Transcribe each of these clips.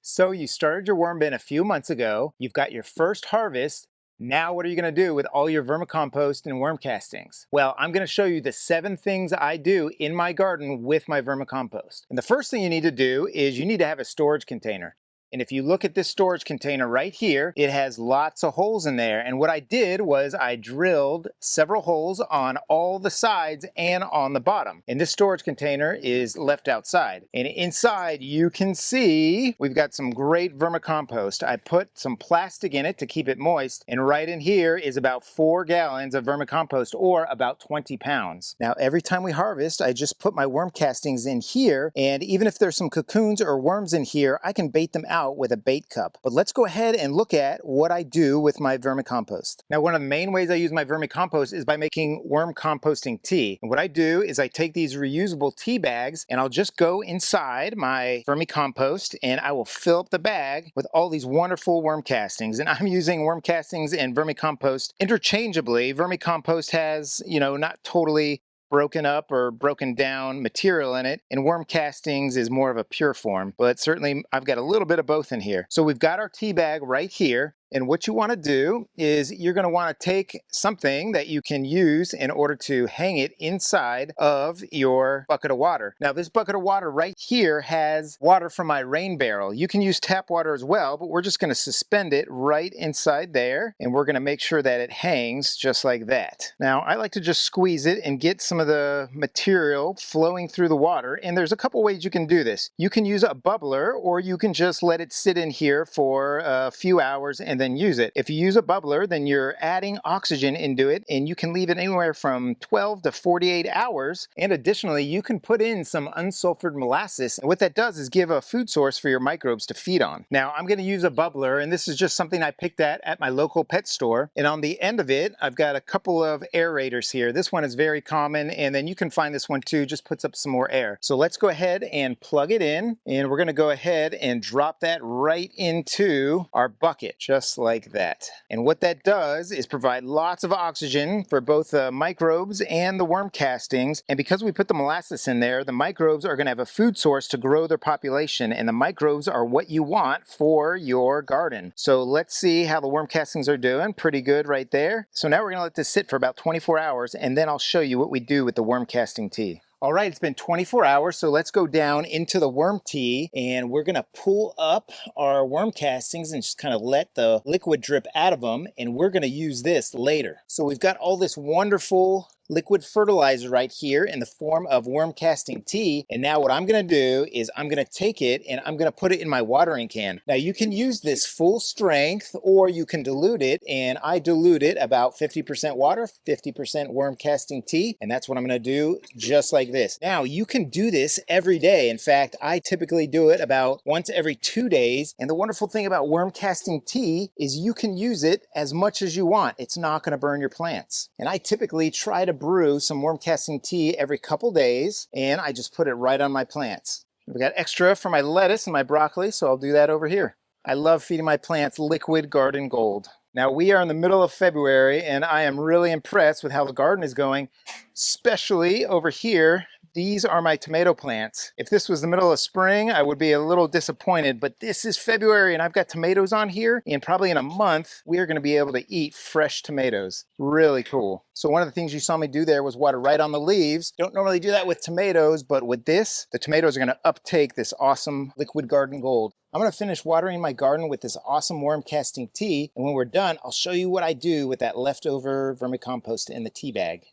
So you started your worm bin a few months ago, you've got your first harvest. Now what are you going to do with all your vermicompost and worm castings? Well, I'm going to show you the 7 things I do in my garden with my vermicompost. And the first thing you need to do is you need to have a storage container. And if you look at this storage container right here, it has lots of holes in there. And what I did was I drilled several holes on all the sides and on the bottom. And this storage container is left outside. And inside you can see we've got some great vermicompost. I put some plastic in it to keep it moist. And right in here is about 4 gallons of vermicompost, or about 20 pounds. Now, every time we harvest, I just put my worm castings in here. And even if there's some cocoons or worms in here, I can bait them out with a bait cup. But let's go ahead and look at what I do with my vermicompost. Now, one of the main ways I use my vermicompost is by making worm composting tea. And what I do is I take these reusable tea bags and I'll just go inside my vermicompost and I will fill up the bag with all these wonderful worm castings. And I'm using worm castings and vermicompost interchangeably. Vermicompost has, not totally broken up or broken down material in it, and worm castings is more of a pure form, but certainly I've got a little bit of both in here. So we've got our tea bag right here. And what you want to do is you're going to want to take something that you can use in order to hang it inside of your bucket of water. Now, this bucket of water right here has water from my rain barrel. You can use tap water as well, but we're just going to suspend it right inside there. And we're going to make sure that it hangs just like that. Now, I like to just squeeze it and get some of the material flowing through the water. And there's a couple ways you can do this. You can use a bubbler, or you can just let it sit in here for a few hours and then use it. If you use a bubbler, then you're adding oxygen into it, and you can leave it anywhere from 12 to 48 hours. And additionally, you can put in some unsulfured molasses. And what that does is give a food source for your microbes to feed on. Now, I'm going to use a bubbler, and this is just something I picked at my local pet store. And on the end of it, I've got a couple of aerators here. This one is very common, and then you can find this one too, just puts up some more air. So let's go ahead and plug it in, and we're going to go ahead and drop that right into our bucket, just like that. And what that does is provide lots of oxygen for both the microbes and the worm castings. And because we put the molasses in there, the microbes are going to have a food source to grow their population, and the microbes are what you want for your garden. So let's see how the worm castings are doing. Pretty good right there. So now we're going to let this sit for about 24 hours, and then I'll show you what we do with the worm casting tea. All right, it's been 24 hours, so let's go down into the worm tea, and we're gonna pull up our worm castings and just kind of let the liquid drip out of them, and we're gonna use this later. So we've got all this wonderful liquid fertilizer right here in the form of worm casting tea. And now what I'm going to do is I'm going to take it and I'm going to put it in my watering can. Now you can use this full strength, or you can dilute it, and I dilute it about 50% water, 50% worm casting tea, and that's what I'm going to do, just like this. Now you can do this every day. In fact, I typically do it about once every 2 days. And the wonderful thing about worm casting tea is you can use it as much as you want. It's not going to burn your plants. And I typically try to brew some worm casting tea every couple days, and I just put it right on my plants. We got extra for my lettuce and my broccoli, so I'll do that over here. I love feeding my plants liquid garden gold. Now we are in the middle of February, and I am really impressed with how the garden is going, especially over here. These are my tomato plants. If this was the middle of spring, I would be a little disappointed, but this is February and I've got tomatoes on here, and probably in a month, we are gonna be able to eat fresh tomatoes. Really cool. So one of the things you saw me do there was water right on the leaves. Don't normally do that with tomatoes, but with this, the tomatoes are gonna uptake this awesome liquid garden gold. I'm gonna finish watering my garden with this awesome worm casting tea, and when we're done, I'll show you what I do with that leftover vermicompost in the tea bag.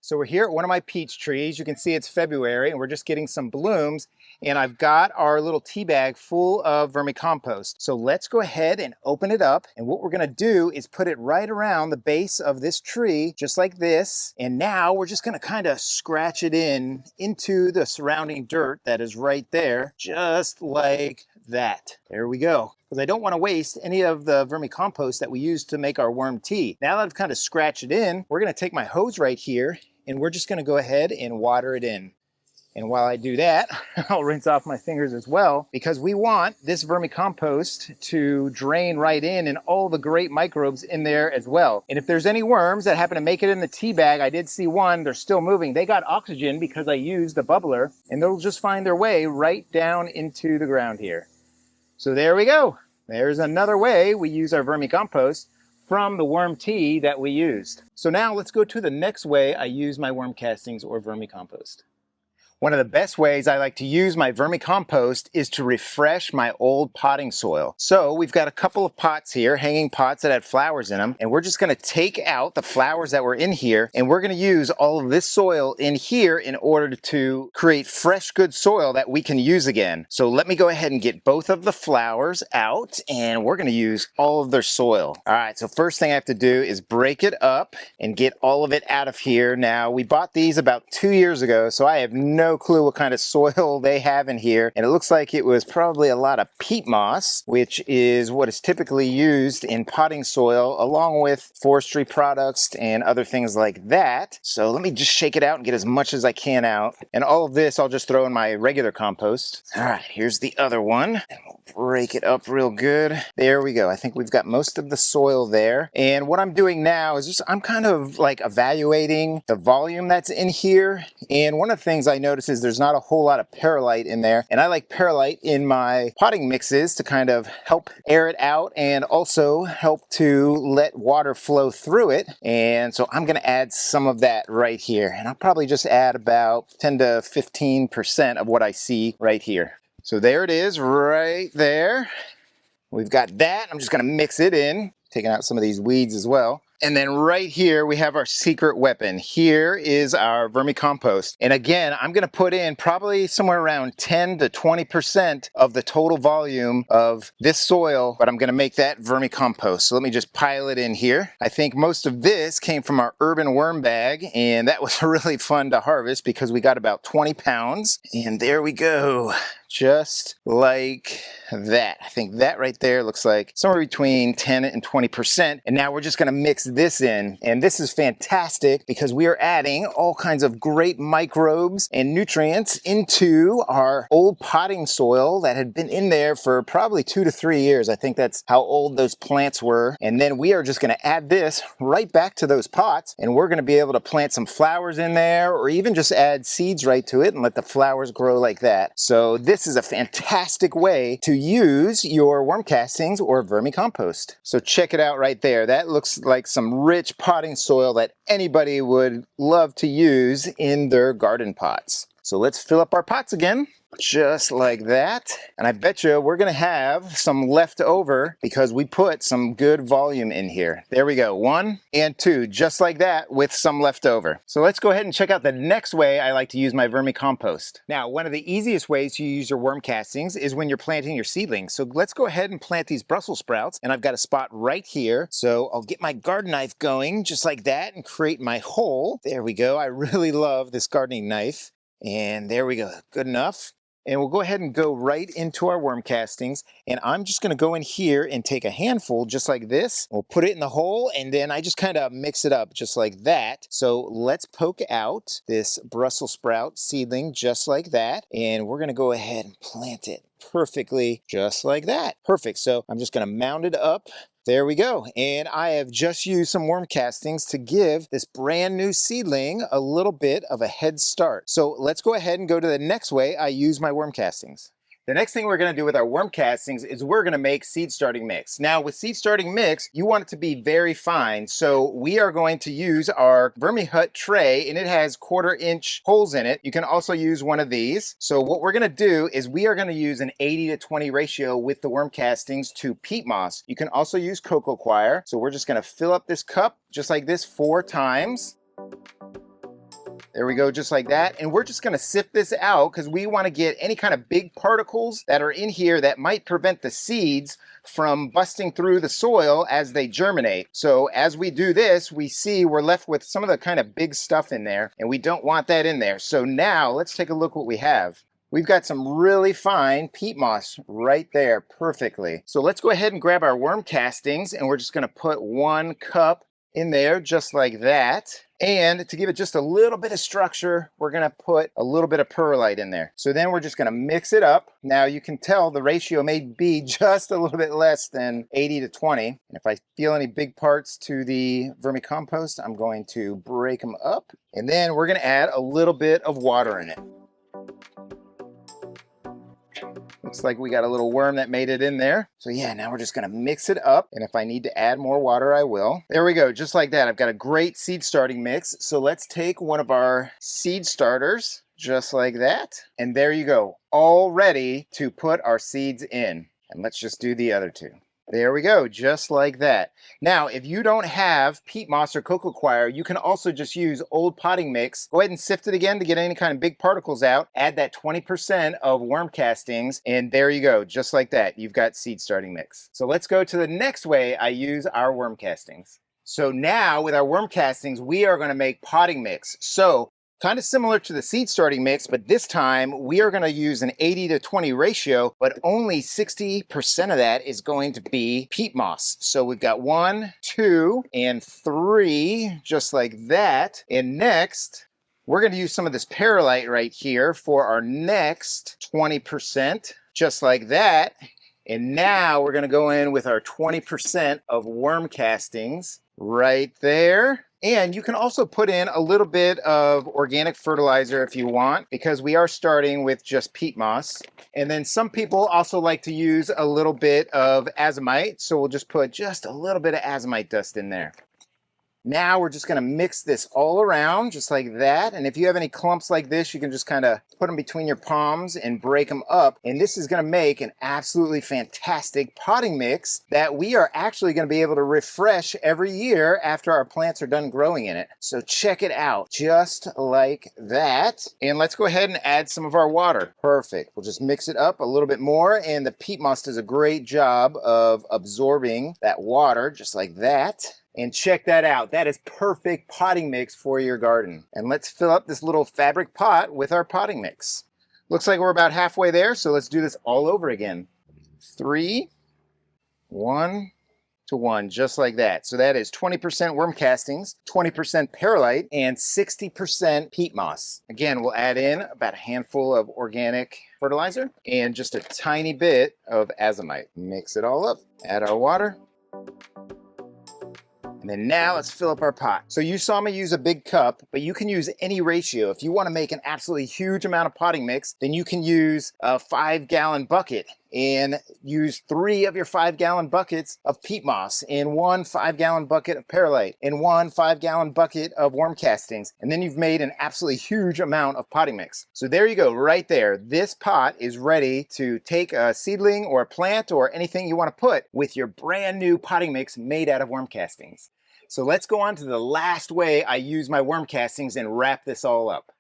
So we're here at one of my peach trees. You can see it's February and we're just getting some blooms, and I've got our little tea bag full of vermicompost. So let's go ahead and open it up, and what we're gonna do is put it right around the base of this tree, just like this. And now we're just gonna kind of scratch it into the surrounding dirt that is right there, just like that. There we go. Because I don't want to waste any of the vermicompost that we use to make our worm tea. Now that I've kind of scratched it in, we're going to take my hose right here, and we're just going to go ahead and water it in. And while I do that, I'll rinse off my fingers as well, because we want this vermicompost to drain right in and all the great microbes in there as well. And if there's any worms that happen to make it in the tea bag, I did see one, they're still moving. They got oxygen because I used the bubbler, and they'll just find their way right down into the ground here. So there we go. There's another way we use our vermicompost from the worm tea that we used. So now let's go to the next way I use my worm castings or vermicompost. One of the best ways I like to use my vermicompost is to refresh my old potting soil. So we've got a couple of pots here, hanging pots that had flowers in them, and we're just gonna take out the flowers that were in here, and we're gonna use all of this soil in here in order to create fresh, good soil that we can use again. So let me go ahead and get both of the flowers out, and we're gonna use all of their soil. All right, so first thing I have to do is break it up and get all of it out of here. Now, we bought these about 2 years ago, so I have no clue what kind of soil they have in here, and it looks like it was probably a lot of peat moss, which is what is typically used in potting soil along with forestry products and other things like that. So let me just shake it out and get as much as I can out, and all of this I'll just throw in my regular compost. All right, here's the other one, and we'll break it up real good. There we go. I think we've got most of the soil there, and what I'm doing now is just I'm kind of like evaluating the volume that's in here, and one of the things I notice is there's not a whole lot of perlite in there, and I like perlite in my potting mixes to kind of help air it out and also help to let water flow through it. And so I'm going to add some of that right here, and I'll probably just add about 10 to 15% of what I see right here. So there it is right there. We've got that. I'm just going to mix it in, taking out some of these weeds as well. And then right here, we have our secret weapon. Here is our vermicompost. And again, I'm gonna put in probably somewhere around 10 to 20% of the total volume of this soil, but I'm gonna make that vermicompost. So let me just pile it in here. I think most of this came from our urban worm bag, and that was really fun to harvest because we got about 20 pounds. And there we go. Just like that. I think that right there looks like somewhere between 10 and 20%. And now we're just gonna mix this in. And this is fantastic because we are adding all kinds of great microbes and nutrients into our old potting soil that had been in there for probably 2 to 3 years. I think that's how old those plants were. And then we are just gonna add this right back to those pots, and we're gonna be able to plant some flowers in there, or even just add seeds right to it and let the flowers grow like that. So this is a fantastic way to use your worm castings or vermicompost. So check it out right there. That looks like some rich potting soil that anybody would love to use in their garden pots. So let's fill up our pots again, just like that. And I bet you we're gonna have some left over because we put some good volume in here. There we go, 1 and 2, just like that with some left over. So let's go ahead and check out the next way I like to use my vermicompost. Now, one of the easiest ways to use your worm castings is when you're planting your seedlings. So let's go ahead and plant these Brussels sprouts, and I've got a spot right here. So I'll get my garden knife going just like that and create my hole. There we go. I really love this gardening knife. And there we go, good enough. And we'll go ahead and go right into our worm castings. And I'm just gonna go in here and take a handful just like this. We'll put it in the hole, and then I just kind of mix it up just like that. So let's poke out this Brussels sprout seedling just like that. And we're gonna go ahead and plant it perfectly just like that. Perfect, so I'm just gonna mound it up. There we go. And I have just used some worm castings to give this brand new seedling a little bit of a head start. So let's go ahead and go to the next way I use my worm castings. The next thing we're going to do with our worm castings is we're going to make seed starting mix. Now with seed starting mix, you want it to be very fine. So we are going to use our Vermihut tray, and it has 1/4-inch holes in it. You can also use one of these. So what we're going to do is we are going to use an 80 to 20 ratio with the worm castings to peat moss. You can also use cocoa coir. So we're just going to fill up this cup just like this 4 times. There we go, just like that. And we're just gonna sift this out because we wanna get any kind of big particles that are in here that might prevent the seeds from busting through the soil as they germinate. So as we do this, we see we're left with some of the kind of big stuff in there, and we don't want that in there. So now let's take a look what we have. We've got some really fine peat moss right there perfectly. So let's go ahead and grab our worm castings, and we're just gonna put 1 cup in there just like that. And to give it just a little bit of structure, we're gonna put a little bit of perlite in there. So then we're just gonna mix it up. Now you can tell the ratio may be just a little bit less than 80 to 20. And if I feel any big parts to the vermicompost, I'm going to break them up. And then we're gonna add a little bit of water in it. Looks like we got a little worm that made it in there. So yeah, now we're just gonna mix it up. And if I need to add more water, I will. There we go, just like that. I've got a great seed starting mix. So let's take one of our seed starters, just like that. And there you go, all ready to put our seeds in. And let's just do the other two. There we go, just like that. Now, if you don't have peat moss or cocoa coir, you can also just use old potting mix. Go ahead and sift it again to get any kind of big particles out. Add that 20% of worm castings, and there you go, just like that. You've got seed starting mix. So let's go to the next way I use our worm castings. So now with our worm castings, we are gonna make potting mix. So kind of similar to the seed starting mix, but this time we are going to use an 80-20 ratio, but only 60% of that is going to be peat moss. So we've got 1, 2, and 3, just like that. And next, we're going to use some of this perlite right here for our next 20%, just like that. And now we're going to go in with our 20% of worm castings right there. And you can also put in a little bit of organic fertilizer if you want, because we are starting with just peat moss. And then some people also like to use a little bit of azomite. So we'll just put just a little bit of azomite dust in there. Now we're just gonna mix this all around just like that. And if you have any clumps like this, you can just kind of put them between your palms and break them up. And this is gonna make an absolutely fantastic potting mix that we are actually gonna be able to refresh every year after our plants are done growing in it. So check it out, just like that. And let's go ahead and add some of our water. Perfect, we'll just mix it up a little bit more. And the peat moss does a great job of absorbing that water just like that. And check that out. That is perfect potting mix for your garden. And let's fill up this little fabric pot with our potting mix. Looks like we're about halfway there, so let's do this all over again. 3, 1 to 1, just like that. So that is 20% worm castings, 20% perlite, and 60% peat moss. Again, we'll add in about a handful of organic fertilizer and just a tiny bit of azomite. Mix it all up, add our water. And then now let's fill up our pot. So you saw me use a big cup, but you can use any ratio. If you want to make an absolutely huge amount of potting mix, then you can use a 5-gallon bucket and use 3 of your 5-gallon buckets of peat moss and 1 5-gallon bucket of perlite and 1 5-gallon bucket of worm castings. And then you've made an absolutely huge amount of potting mix. So there you go, right there. This pot is ready to take a seedling or a plant or anything you want to put with your brand new potting mix made out of worm castings. So let's go on to the last way I use my worm castings and wrap this all up.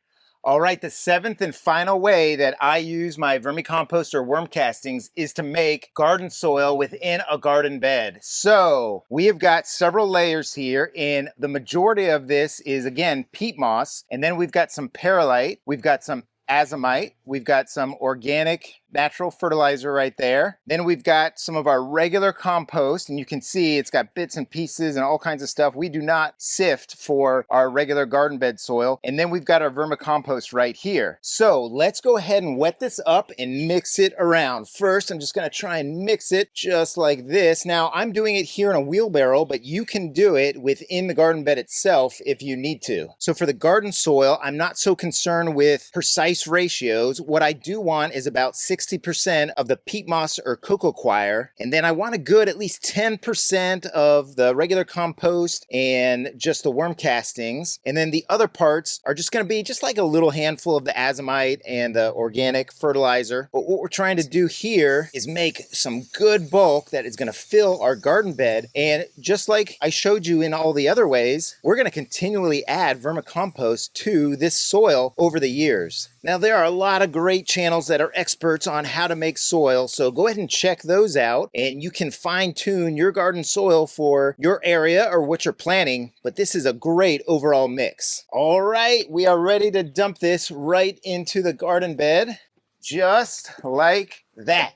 All right, the 7th and final way that I use my vermicompost or worm castings is to make garden soil within a garden bed. So we have got several layers here, and the majority of this is, again, peat moss. And then we've got some perlite, we've got some azomite, we've got some organic natural fertilizer right there. Then we've got some of our regular compost, and you can see it's got bits and pieces and all kinds of stuff. We do not sift for our regular garden bed soil. And then we've got our vermicompost right here. So let's go ahead and wet this up and mix it around. First, I'm just gonna try and mix it just like this. Now, I'm doing it here in a wheelbarrow, but you can do it within the garden bed itself if you need to. So for the garden soil, I'm not so concerned with precise ratios. What I do want is about 60% of the peat moss or cocoa coir, and then I want a good at least 10% of the regular compost and just the worm castings, and then the other parts are just going to be just like a little handful of the azomite and the organic fertilizer. But what we're trying to do here is make some good bulk that is going to fill our garden bed, and just like I showed you in all the other ways, we're going to continually add vermicompost to this soil over the years. Now, there are a lot of great channels that are experts on how to make soil, so go ahead and check those out, and you can fine-tune your garden soil for your area or what you're planting, but this is a great overall mix. All right, we are ready to dump this right into the garden bed, just like that.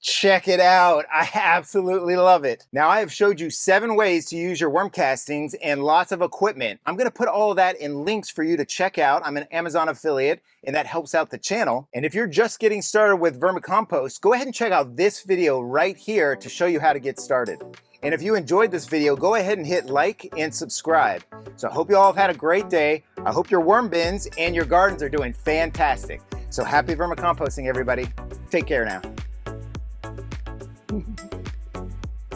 Check it out. I absolutely love it. Now, I have showed you 7 ways to use your worm castings and lots of equipment. I'm going to put all of that in links for you to check out. I'm an Amazon affiliate, and that helps out the channel. And if you're just getting started with vermicompost, go ahead and check out this video right here to show you how to get started. And if you enjoyed this video, go ahead and hit like and subscribe. So I hope you all have had a great day. I hope your worm bins and your gardens are doing fantastic. So happy vermicomposting, everybody. Take care now.